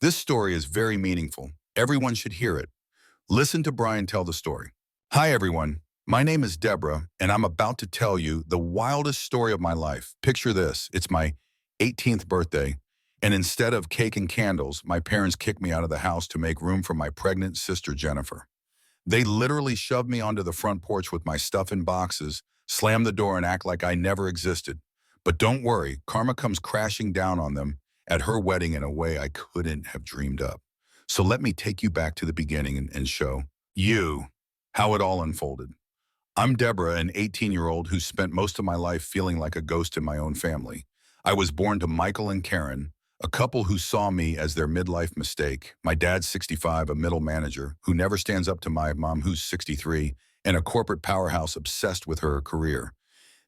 This story is very meaningful. Everyone should hear it. Listen to Brian tell the story. Hi, everyone. My name is Deborah, and I'm about to tell you the wildest story of my life. Picture this. It's my 18th birthday, and instead of cake and candles, my parents kicked me out of the house to make room for my pregnant sister, Jennifer. They literally shoved me onto the front porch with my stuff in boxes, slammed the door, and act like I never existed. But don't worry, karma comes crashing down on them at her wedding in a way I couldn't have dreamed up. So let me take you back to the beginning and show you how it all unfolded. I'm Deborah, an 18-year-old who spent most of my life feeling like a ghost in my own family. I was born to Michael and Karen, a couple who saw me as their midlife mistake. My dad's 65, a middle manager who never stands up to my mom, who's 63, and a corporate powerhouse obsessed with her career.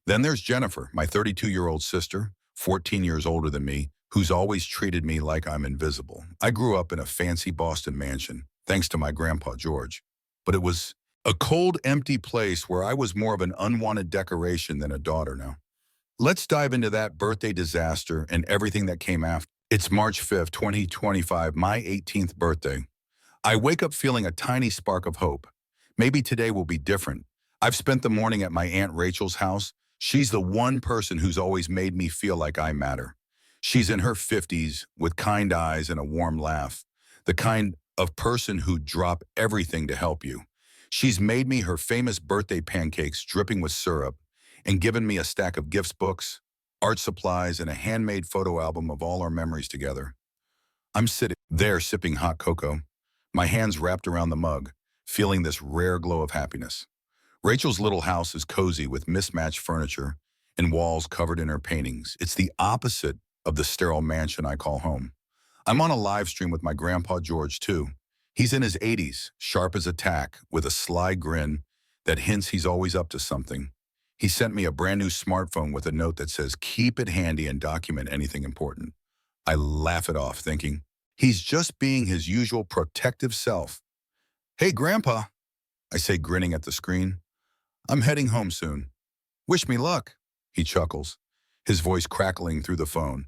Then there's Jennifer, my 32-year-old sister, 14 years older than me, who's always treated me like I'm invisible. I grew up in a fancy Boston mansion, thanks to my grandpa George. But it was a cold, empty place where I was more of an unwanted decoration than a daughter now. Let's dive into that birthday disaster and everything that came after. It's March 5th, 2025, my 18th birthday. I wake up feeling a tiny spark of hope. Maybe today will be different. I've spent the morning at my Aunt Rachel's house. She's the one person who's always made me feel like I matter. She's in her 50s with kind eyes and a warm laugh, the kind of person who'd drop everything to help you. She's made me her famous birthday pancakes dripping with syrup and given me a stack of gifts books, art supplies, and a handmade photo album of all our memories together. I'm sitting there sipping hot cocoa, my hands wrapped around the mug, feeling this rare glow of happiness. Rachel's little house is cozy with mismatched furniture and walls covered in her paintings. It's the opposite of the sterile mansion I call home. I'm on a live stream with my grandpa George too. He's in his 80s, sharp as a tack, with a sly grin that hints he's always up to something. He sent me a brand new smartphone with a note that says, "Keep it handy and document anything important." I laugh it off, thinking, he's just being his usual protective self. "Hey, Grandpa," I say, grinning at the screen. "I'm heading home soon. Wish me luck." He chuckles, his voice crackling through the phone.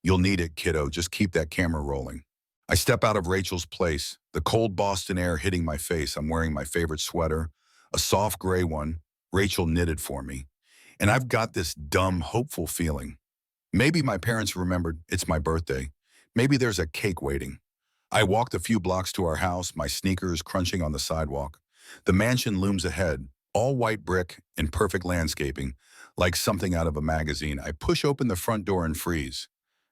"You'll need it, kiddo. Just keep that camera rolling." I step out of Rachel's place, the cold Boston air hitting my face. I'm wearing my favorite sweater, a soft gray one Rachel knitted for me. And I've got this dumb, hopeful feeling. Maybe my parents remembered it's my birthday. Maybe there's a cake waiting. I walked a few blocks to our house, my sneakers crunching on the sidewalk. The mansion looms ahead, all white brick and perfect landscaping, like something out of a magazine. I push open the front door and freeze.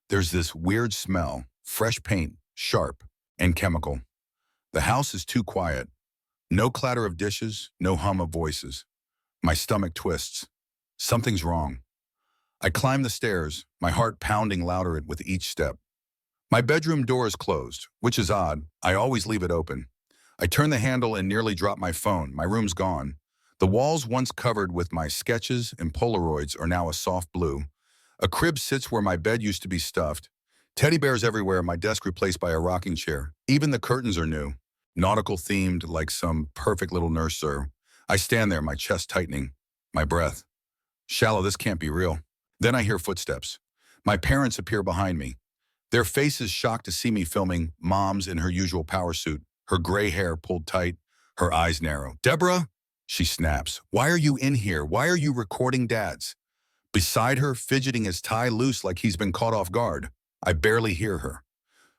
There's this weird smell, fresh paint, sharp, and chemical. The house is too quiet. No clatter of dishes, no hum of voices. My stomach twists. Something's wrong. I climb the stairs, my heart pounding louder with each step. My bedroom door is closed, which is odd. I always leave it open. I turn the handle and nearly drop my phone. My room's gone. The walls once covered with my sketches and Polaroids are now a soft blue. A crib sits where my bed used to be stuffed. Teddy bears everywhere, my desk replaced by a rocking chair. Even the curtains are new, nautical themed like some perfect little nursery. I stand there, my chest tightening, my breath. Shallow, this can't be real. Then I hear footsteps. My parents appear behind me. Their faces shocked to see me filming. Mom's in her usual power suit, her gray hair pulled tight, her eyes narrow. "Deborah," she snaps. "Why are you in here? Why are you recording Dad's?" Beside her, fidgeting his tie loose like he's been caught off guard. I barely hear her.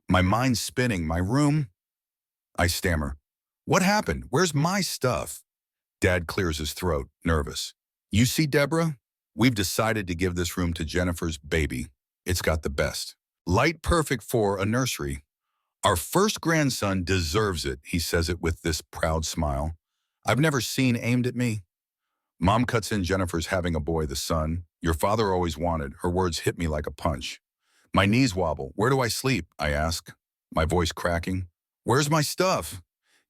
My mind's spinning. "My room?" I stammer. "What happened? Where's my stuff?" Dad clears his throat, nervous. "You see, Deborah? We've decided to give this room to Jennifer's baby. It's got the best. Light perfect for a nursery. Our first grandson deserves it," he says it with this proud smile I've never seen aimed at me. Mom cuts in. "Jennifer's having a boy, the son your father always wanted." Her words hit me like a punch. My knees wobble. "Where do I sleep?" I ask, my voice cracking. "Where's my stuff?"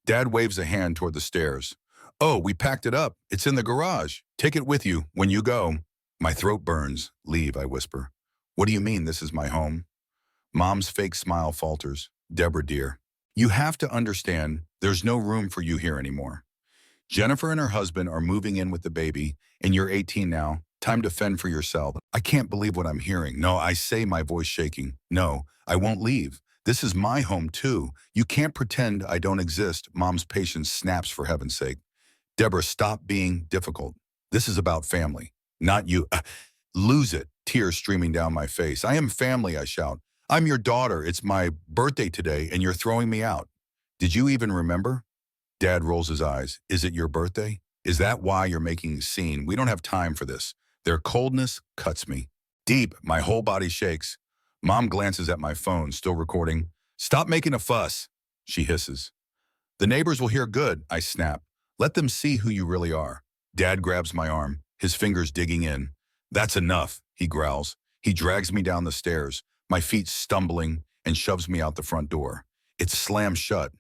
Dad waves a hand toward the stairs. "Oh, we packed it up. It's in the garage. Take it with you when you go." My throat burns. "Leave," I whisper. "What do you mean this is my home?" Mom's fake smile falters. "Deborah, dear, you have to understand there's no room for you here anymore. Jennifer and her husband are moving in with the baby, and you're 18 now. Time to fend for yourself." I can't believe what I'm hearing. "No," I say, my voice shaking. "No, I won't leave. This is my home too. You can't pretend I don't exist. Mom's patience snaps for heaven's sake. Deborah, stop being difficult. This is about family, not you. Lose it, tears streaming down my face. I am family, I shout. I'm your daughter. It's my birthday today, and you're throwing me out. Did you even remember? Dad rolls his eyes. Is it your birthday? Is that why you're making a scene? We don't have time for this. Their coldness cuts me. Deep, my whole body shakes. Mom glances at my phone, still recording. Stop making a fuss, she hisses. The neighbors will hear good, I snap. Let them see who you really are. Dad grabs my arm, his fingers digging in. That's enough, he growls. He drags me down the stairs, my feet stumbling, and shoves me out the front door. It slams shut,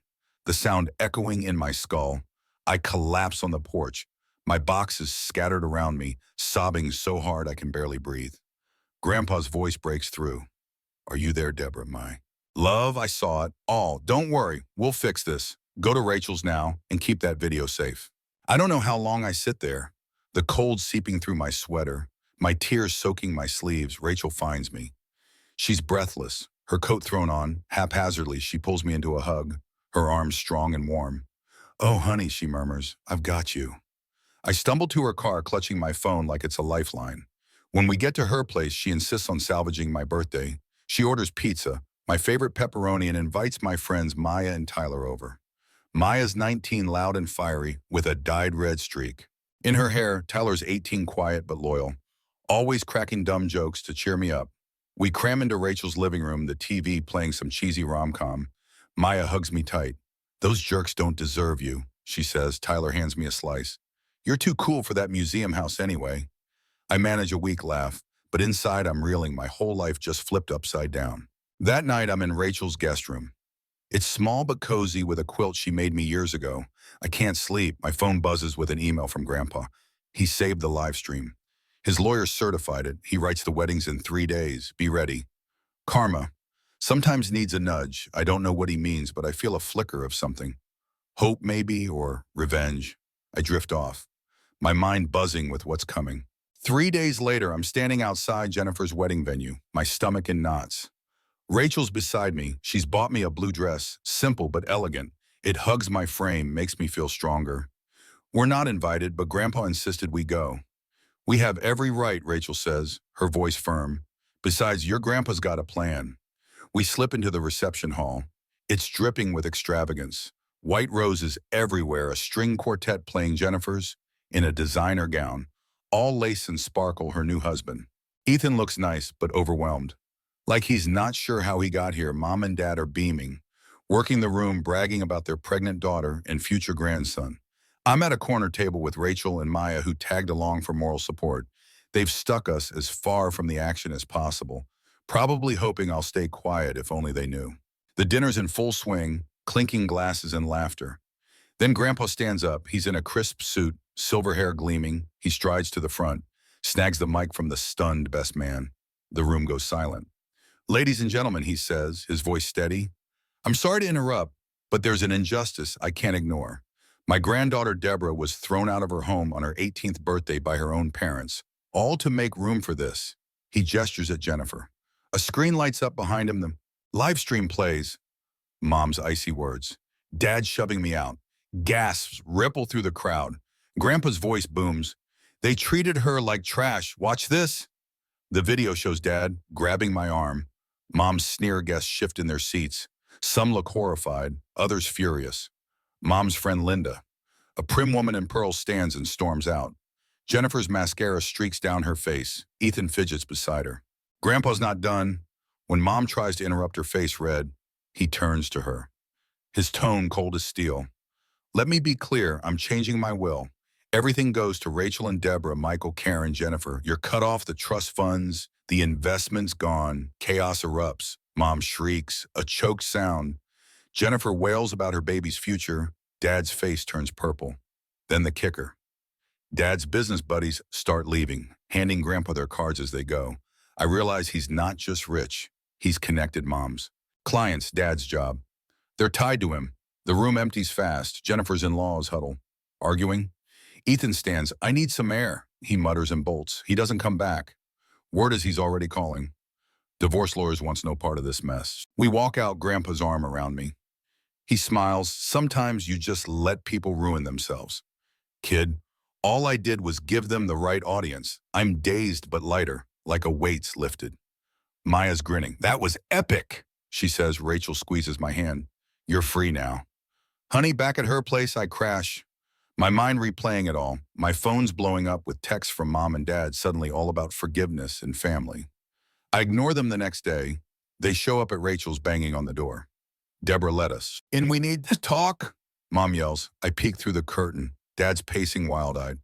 the sound echoing in my skull. I collapse on the porch, my boxes scattered around me, sobbing so hard I can barely breathe. Grandpa's voice breaks through. Are you there, Deborah, my love? I saw it all. Don't worry, we'll fix this. Go to Rachel's now and keep that video safe. I don't know how long I sit there, the cold seeping through my sweater, my tears soaking my sleeves. Rachel finds me. She's breathless, her coat thrown on. Haphazardly, she pulls me into a hug, her arms strong and warm. Oh, honey, she murmurs, I've got you. I stumble to her car, clutching my phone like it's a lifeline. When we get to her place, she insists on salvaging my birthday. She orders pizza, my favorite pepperoni, and invites my friends Maya and Tyler over. Maya's 19, loud and fiery, with a dyed red streak. In her hair, Tyler's 18, quiet but loyal, always cracking dumb jokes to cheer me up. We cram into Rachel's living room, the TV playing some cheesy rom-com. Maya hugs me tight. Those jerks don't deserve you, she says. Tyler hands me a slice. You're too cool for that museum house anyway. I manage a weak laugh, but inside I'm reeling, my whole life just flipped upside down. That night I'm in Rachel's guest room. It's small but cozy with a quilt she made me years ago. I can't sleep. My phone buzzes with an email from Grandpa. He saved the live stream. His lawyer certified it. He writes the wedding's in 3 days. Be ready. Karma. Sometimes needs a nudge. I don't know what he means, but I feel a flicker of something. Hope maybe, or revenge. I drift off, my mind buzzing with what's coming. 3 days later, I'm standing outside Jennifer's wedding venue, my stomach in knots. Rachel's beside me. She's bought me a blue dress, simple but elegant. It hugs my frame, makes me feel stronger. We're not invited, but Grandpa insisted we go. We have every right, Rachel says, her voice firm. Besides, your grandpa's got a plan. We slip into the reception hall. It's dripping with extravagance. White roses everywhere, a string quartet playing Jennifer's in a designer gown. All lace and sparkle, her new husband. Ethan looks nice, but overwhelmed. Like he's not sure how he got here. Mom and Dad are beaming, working the room, bragging about their pregnant daughter and future grandson. I'm at a corner table with Rachel and Maya, who tagged along for moral support. They've stuck us as far from the action as possible, probably hoping I'll stay quiet if only they knew. The dinner's in full swing, clinking glasses and laughter. Then Grandpa stands up. He's in a crisp suit, silver hair gleaming. He strides to the front, snags the mic from the stunned best man. The room goes silent. Ladies and gentlemen, he says, his voice steady. I'm sorry to interrupt, but there's an injustice I can't ignore. My granddaughter Deborah was thrown out of her home on her 18th birthday by her own parents, all to make room for this. He gestures at Jennifer. A screen lights up behind him. The live stream plays. Mom's icy words. Dad shoving me out. Gasps ripple through the crowd. Grandpa's voice booms. They treated her like trash. Watch this. The video shows Dad grabbing my arm. Mom's sneer guests shift in their seats. Some look horrified, others furious. Mom's friend Linda, a prim woman in pearls, stands and storms out. Jennifer's mascara streaks down her face. Ethan fidgets beside her. Grandpa's not done. When Mom tries to interrupt, her face red, he turns to her. His tone cold as steel. Let me be clear, I'm changing my will. Everything goes to Rachel and Deborah, Michael, Karen, Jennifer. You're cut off, the trust funds, the investment's gone. Chaos erupts. Mom shrieks, a choked sound. Jennifer wails about her baby's future. Dad's face turns purple. Then the kicker. Dad's business buddies start leaving, handing Grandpa their cards as they go. I realize he's not just rich. He's connected. Mom's clients, Dad's job. They're tied to him. The room empties fast. Jennifer's in-laws huddle, arguing. Ethan stands. I need some air, he mutters and bolts. He doesn't come back. Word is he's already calling. Divorce lawyers wants no part of this mess. We walk out, Grandpa's arm around me. He smiles. Sometimes you just let people ruin themselves. Kid, all I did was give them the right audience. I'm dazed but lighter, like a weight's lifted. Maya's grinning. That was epic, she says. Rachel squeezes my hand. You're free now. Honey, back at her place, I crash. My mind replaying it all. My phone's blowing up with texts from mom and dad, suddenly all about forgiveness and family. I ignore them the next day. They show up at Rachel's banging on the door. Deborah, let us in. We need to talk. Mom yells. I peek through the curtain. Dad's pacing wild-eyed.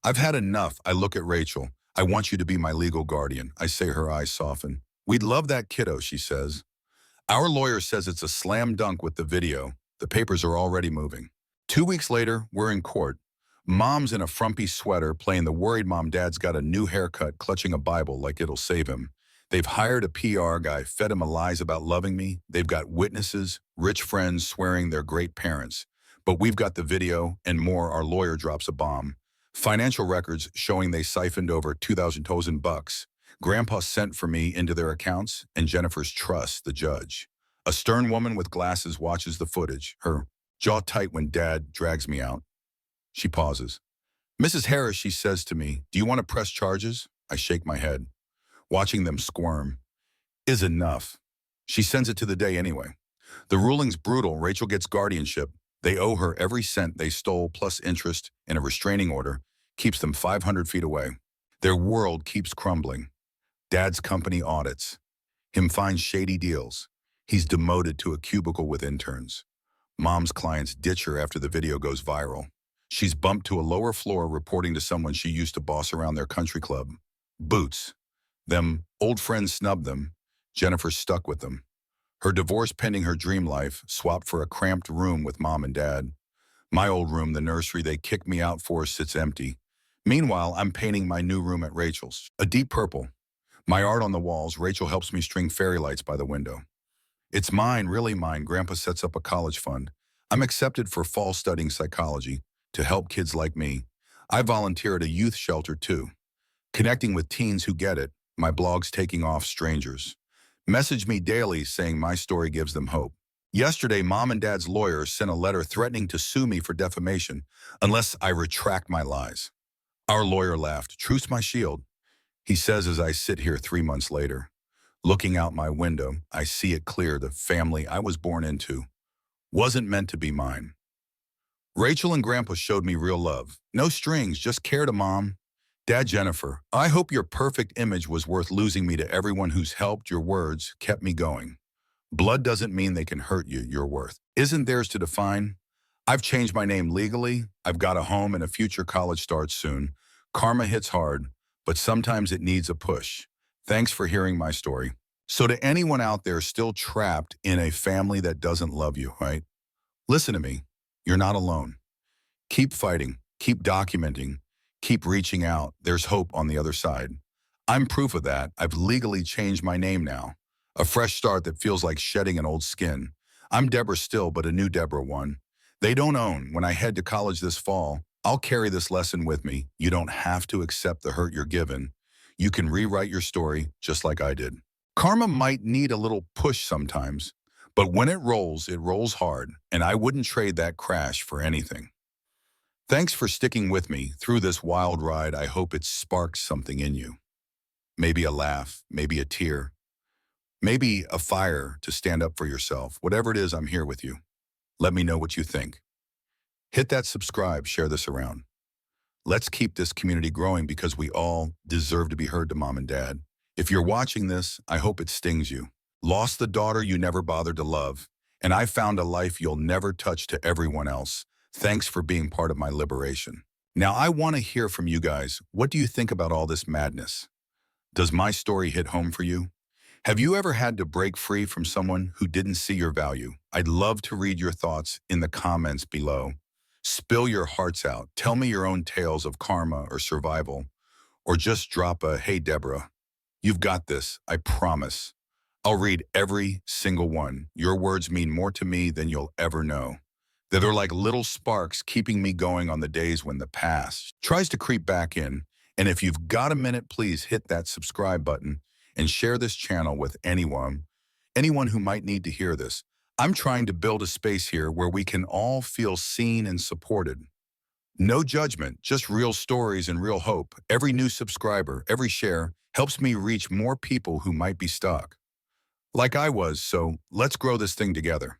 I've had enough. I look at Rachel. I want you to be my legal guardian. I say, her eyes soften. We'd love that kiddo, she says. Our lawyer says it's a slam dunk with the video. The papers are already moving. 2 weeks later, we're in court. Mom's in a frumpy sweater playing the worried mom. Dad's got a new haircut, clutching a Bible like it'll save him. They've hired a PR guy, fed him lies about loving me. They've got witnesses, rich friends swearing they're great parents. But we've got the video and more. Our lawyer drops a bomb. Financial records showing they siphoned over $2,000. Grandpa sent for me into their accounts, and Jennifer's trusts the judge. A stern woman with glasses watches the footage, her jaw tight when Dad drags me out. She pauses. Mrs. Harris, she says to me, do you want to press charges? I shake my head. Watching them squirm is enough. She sends it to the day anyway. The ruling's brutal. Rachel gets guardianship. They owe her every cent they stole plus interest, and a restraining order keeps them 500 feet away. Their world keeps crumbling. Dad's company audits. Him finds shady deals. He's demoted to a cubicle with interns. Mom's clients ditch her after the video goes viral. She's bumped to a lower floor reporting to someone she used to boss around their country club. Boots. Them old friends snub them. Jennifer's stuck with them. Her divorce pending her dream life, swapped for a cramped room with mom and dad. My old room, the nursery they kicked me out for, sits empty. Meanwhile, I'm painting my new room at Rachel's, a deep purple. My art on the walls. Rachel helps me string fairy lights by the window. It's mine, really mine. Grandpa sets up a college fund. I'm accepted for fall studying psychology to help kids like me. I volunteer at a youth shelter too, connecting with teens who get it. My blog's taking off. Strangers message me daily saying my story gives them hope. Yesterday, mom and dad's lawyers sent a letter threatening to sue me for defamation unless I retract my lies. Our lawyer laughed. Truth's my shield, he says as I sit here 3 months later. Looking out my window, I see it clear. The family I was born into wasn't meant to be mine. Rachel and Grandpa showed me real love. No strings, just care to mom. Dad, Jennifer, I hope your perfect image was worth losing me to everyone who's helped. Your words kept me going. Blood doesn't mean they can hurt you. Your worth isn't theirs to define. I've changed my name legally. I've got a home and a future. College starts soon. Karma hits hard, but sometimes it needs a push. Thanks for hearing my story. So to anyone out there still trapped in a family that doesn't love you, right? Listen to me. You're not alone. Keep fighting. Keep documenting. Keep reaching out. There's hope on the other side. I'm proof of that. I've legally changed my name now. A fresh start that feels like shedding an old skin. I'm Deborah still, but a new Deborah one. They don't own. When I head to college this fall, I'll carry this lesson with me. You don't have to accept the hurt you're given. You can rewrite your story just like I did. Karma might need a little push sometimes, but when it rolls hard, and I wouldn't trade that crash for anything. Thanks for sticking with me through this wild ride. I hope it sparks something in you. Maybe a laugh, maybe a tear, maybe a fire to stand up for yourself. Whatever it is, I'm here with you. Let me know what you think. Hit that subscribe, share this around. Let's keep this community growing because we all deserve to be heard. To mom and dad, if you're watching this, I hope it stings you. Lost the daughter you never bothered to love, and I found a life you'll never touch. To everyone else, thanks for being part of my liberation. Now I want to hear from you guys. What do you think about all this madness? Does my story hit home for you? Have you ever had to break free from someone who didn't see your value? I'd love to read your thoughts in the comments below. Spill your hearts out. Tell me your own tales of karma or survival, or just drop a, hey Deborah, you've got this, I promise. I'll read every single one. Your words mean more to me than you'll ever know. They're like little sparks keeping me going on the days when the past tries to creep back in. And if you've got a minute, please hit that subscribe button and share this channel with anyone who might need to hear this. I'm trying to build a space here where we can all feel seen and supported. No judgment, just real stories and real hope. Every new subscriber, every share helps me reach more people who might be stuck. Like I was, so let's grow this thing together.